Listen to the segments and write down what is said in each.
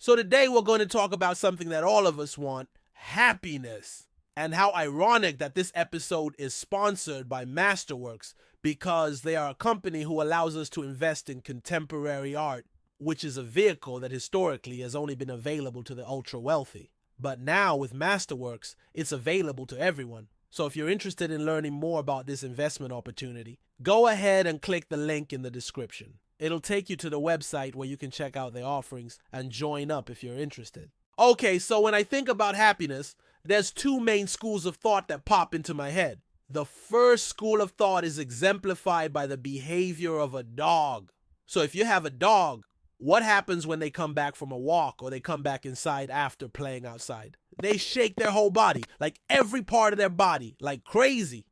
So today we're going to talk about something that all of us want, happiness. And how ironic that this episode is sponsored by Masterworks because they are a company who allows us to invest in contemporary art, which is a vehicle that historically has only been available to the ultra wealthy. But now with Masterworks, it's available to everyone. So if you're interested in learning more about this investment opportunity, go ahead and click the link in the description. It'll take you to the website where you can check out their offerings and join up if you're interested. Okay, so when I think about happiness, there's two main schools of thought that pop into my head. The first school of thought is exemplified by the behavior of a dog. So if you have a dog, what happens when they come back from a walk or they come back inside after playing outside? They shake their whole body, like every part of their body, like crazy.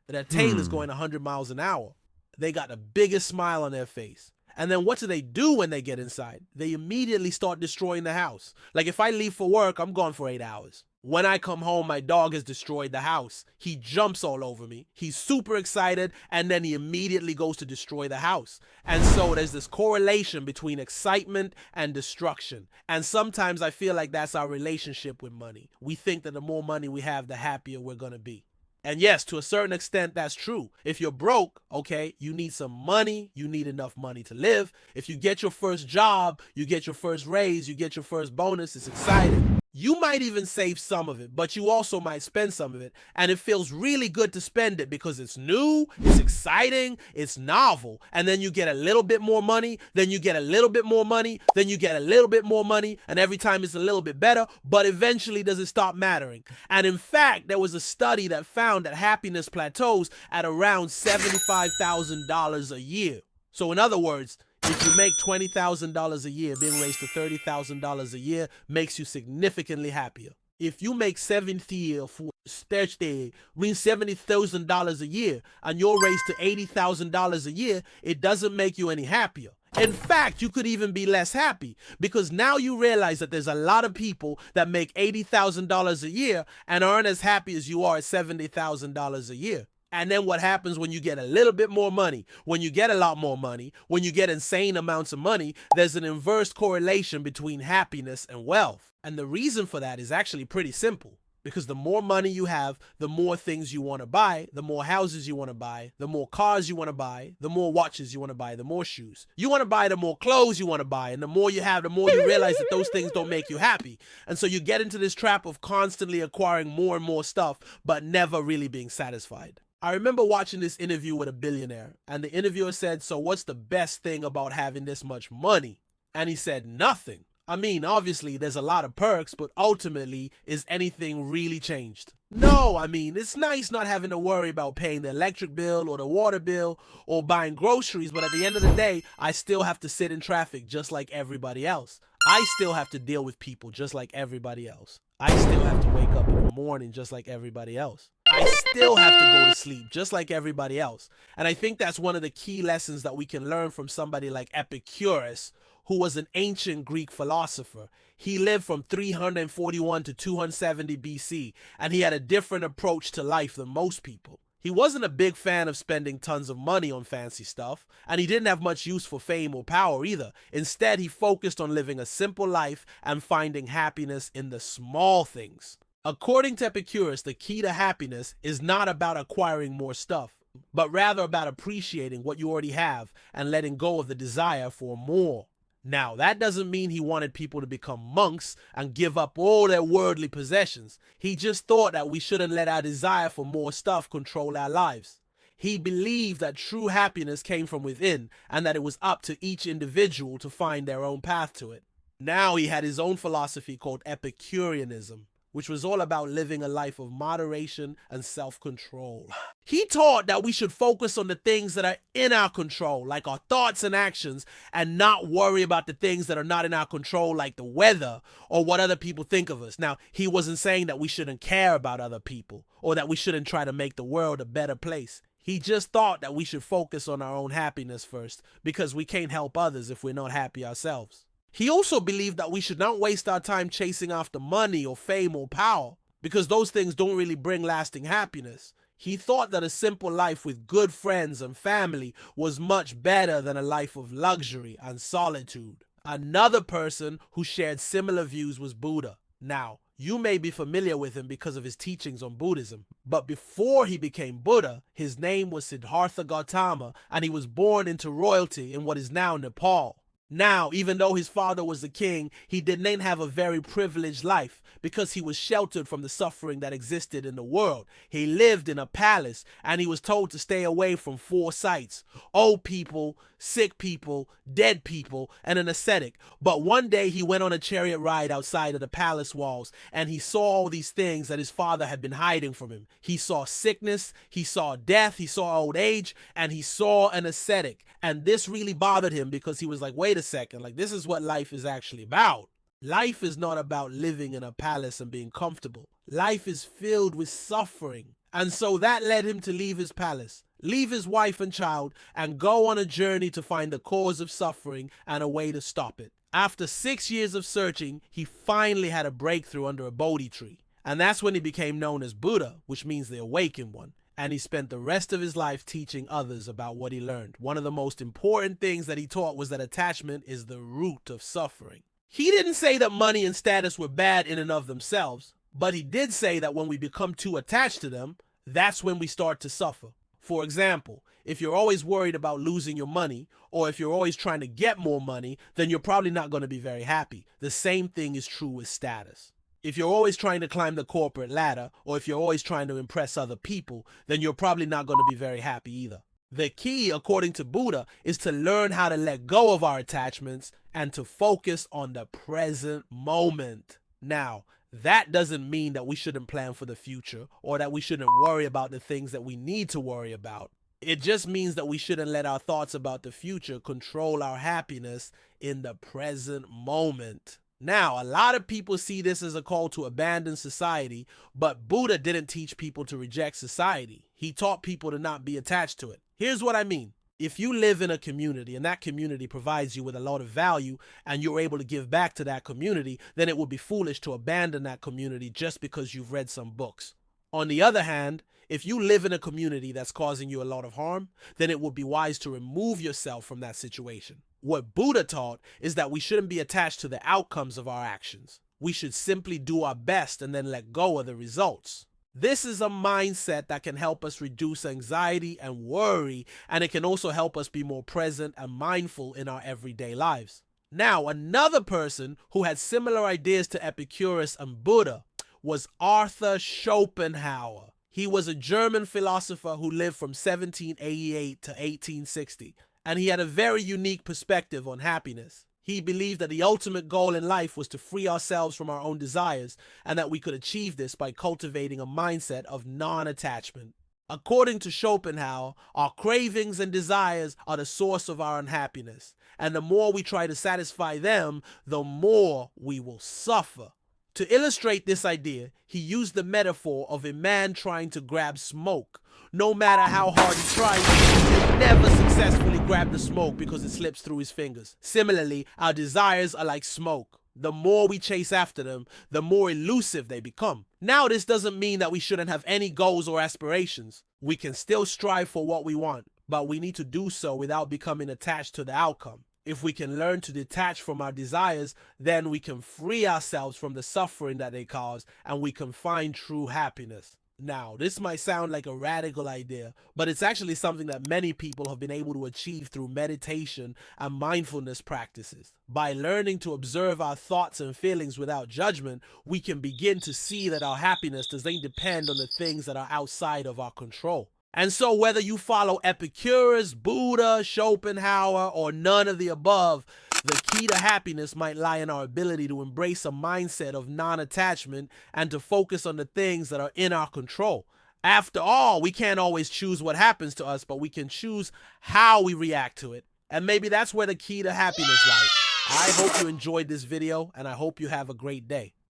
Their tail is going 100 miles an hour. They got the biggest smile on their face. And then what do when they get inside? They immediately start destroying the house. Like if I leave for work, I'm gone for 8 hours. When I come home, my dog has destroyed the house. He jumps all over me. He's super excited, and then he immediately goes to destroy the house. And so there's this correlation between excitement and destruction. And sometimes I feel like that's our relationship with money. We think that the more money we have, the happier we're going to be. And yes, to a certain extent, that's true. If you're broke, okay, you need some money. You need enough money to live. If you get your first job, you get your first raise, you get your first bonus, it's exciting. You might even save some of it, but you also might spend some of it. And it feels really good to spend it because it's new, it's exciting, it's novel. And then you get a little bit more money, then you get a little bit more money, then you get a little bit more money, and every time it's a little bit better, but eventually does it stop mattering? And in fact, there was a study that found that happiness plateaus at around $75,000 a year. So in other words, if you make $20,000 a year, being raised to $30,000 a year makes you significantly happier. If you make $70,000 a year and you're raised to $80,000 a year, it doesn't make you any happier. In fact, you could even be less happy because now you realize that there's a lot of people that make $80,000 a year and aren't as happy as you are at $70,000 a year. And then what happens when you get a little bit more money, when you get a lot more money, when you get insane amounts of money, there's an inverse correlation between happiness and wealth. And the reason for that is actually pretty simple. Because the more money you have, the more things you want to buy, the more houses you want to buy, the more cars you want to buy, the more watches you want to buy, the more shoes. You want to buy, the more clothes you want to buy. And the more you have, the more you realize that those things don't make you happy. And so you get into this trap of constantly acquiring more and more stuff, but never really being satisfied. I remember watching this interview with a billionaire, and the interviewer said, "So what's the best thing about having this much money?" And he said, "Nothing. I mean, obviously there's a lot of perks, but ultimately, is anything really changed?" No, I mean, it's nice not having to worry about paying the electric bill or the water bill or buying groceries, but at the end of the day, I still have to sit in traffic just like everybody else. I still have to deal with people just like everybody else. I still have to wake up in the morning just like everybody else. I still have to go to sleep just like everybody else. And I think that's one of the key lessons that we can learn from somebody like Epicurus, who was an ancient Greek philosopher. He lived from 341 to 270 BC, and he had a different approach to life than most people. He wasn't a big fan of spending tons of money on fancy stuff, and he didn't have much use for fame or power either. Instead, he focused on living a simple life and finding happiness in the small things. According to Epicurus, the key to happiness is not about acquiring more stuff, but rather about appreciating what you already have and letting go of the desire for more. Now, that doesn't mean he wanted people to become monks and give up all their worldly possessions. He just thought that we shouldn't let our desire for more stuff control our lives. He believed that true happiness came from within and that it was up to each individual to find their own path to it. Now he had his own philosophy called Epicureanism, which was all about living a life of moderation and self-control. He taught that we should focus on the things that are in our control, like our thoughts and actions, and not worry about the things that are not in our control, like the weather or what other people think of us. Now, he wasn't saying that we shouldn't care about other people or that we shouldn't try to make the world a better place. He just thought that we should focus on our own happiness first, because we can't help others if we're not happy ourselves. He also believed that we should not waste our time chasing after money or fame or power, because those things don't really bring lasting happiness. He thought that a simple life with good friends and family was much better than a life of luxury and solitude. Another person who shared similar views was Buddha. Now, you may be familiar with him because of his teachings on Buddhism, but before he became Buddha, his name was Siddhartha Gautama, and he was born into royalty in what is now Nepal. Now, even though his father was the king, he didn't have a very privileged life because he was sheltered from the suffering that existed in the world. He lived in a palace and he was told to stay away from 4 sights: old people, sick people, dead people, and an ascetic. But one day he went on a chariot ride outside of the palace walls and he saw all these things that his father had been hiding from him. He saw sickness, he saw death, he saw old age, and he saw an ascetic. And this really bothered him because he was like, wait a second, like this is what life is actually about. Life is not about living in a palace and being comfortable. Life is filled with suffering. And so that led him to leave his palace, leave his wife and child, and go on a journey to find the cause of suffering and a way to stop it. After 6 years of searching, he finally had a breakthrough under a Bodhi tree. And that's when he became known as Buddha, which means the awakened one. And he spent the rest of his life teaching others about what he learned. One of the most important things that he taught was that attachment is the root of suffering. He didn't say that money and status were bad in and of themselves, but he did say that when we become too attached to them, that's when we start to suffer. For example, if you're always worried about losing your money, or if you're always trying to get more money, then you're probably not going to be very happy. The same thing is true with status. If you're always trying to climb the corporate ladder, or if you're always trying to impress other people, then you're probably not going to be very happy either. The key, according to Buddha, is to learn how to let go of our attachments and to focus on the present moment. Now, that doesn't mean that we shouldn't plan for the future or that we shouldn't worry about the things that we need to worry about. It just means that we shouldn't let our thoughts about the future control our happiness in the present moment. Now, a lot of people see this as a call to abandon society, but Buddha didn't teach people to reject society. He taught people to not be attached to it. Here's what I mean. If you live in a community and that community provides you with a lot of value and you're able to give back to that community, then it would be foolish to abandon that community just because you've read some books. On the other hand, if you live in a community that's causing you a lot of harm, then it would be wise to remove yourself from that situation. What Buddha taught is that we shouldn't be attached to the outcomes of our actions. We should simply do our best and then let go of the results. This is a mindset that can help us reduce anxiety and worry, and it can also help us be more present and mindful in our everyday lives. Now, another person who had similar ideas to Epicurus and Buddha was Arthur Schopenhauer. He was a German philosopher who lived from 1788 to 1860, and he had a very unique perspective on happiness. He believed that the ultimate goal in life was to free ourselves from our own desires, and that we could achieve this by cultivating a mindset of non-attachment. According to Schopenhauer, our cravings and desires are the source of our unhappiness, and the more we try to satisfy them, the more we will suffer. To illustrate this idea, he used the metaphor of a man trying to grab smoke. No matter how hard he tries, he can never successfully grab the smoke because it slips through his fingers. Similarly, our desires are like smoke. The more we chase after them, the more elusive they become. Now, this doesn't mean that we shouldn't have any goals or aspirations. We can still strive for what we want, but we need to do so without becoming attached to the outcome. If we can learn to detach from our desires, then we can free ourselves from the suffering that they cause, and we can find true happiness. Now, this might sound like a radical idea, but it's actually something that many people have been able to achieve through meditation and mindfulness practices. By learning to observe our thoughts and feelings without judgment, we can begin to see that our happiness doesn't depend on the things that are outside of our control. And so whether you follow Epicurus, Buddha, Schopenhauer, or none of the above, the key to happiness might lie in our ability to embrace a mindset of non-attachment and to focus on the things that are in our control. After all, we can't always choose what happens to us, but we can choose how we react to it. And maybe that's where the key to happiness lies. I hope you enjoyed this video, and I hope you have a great day.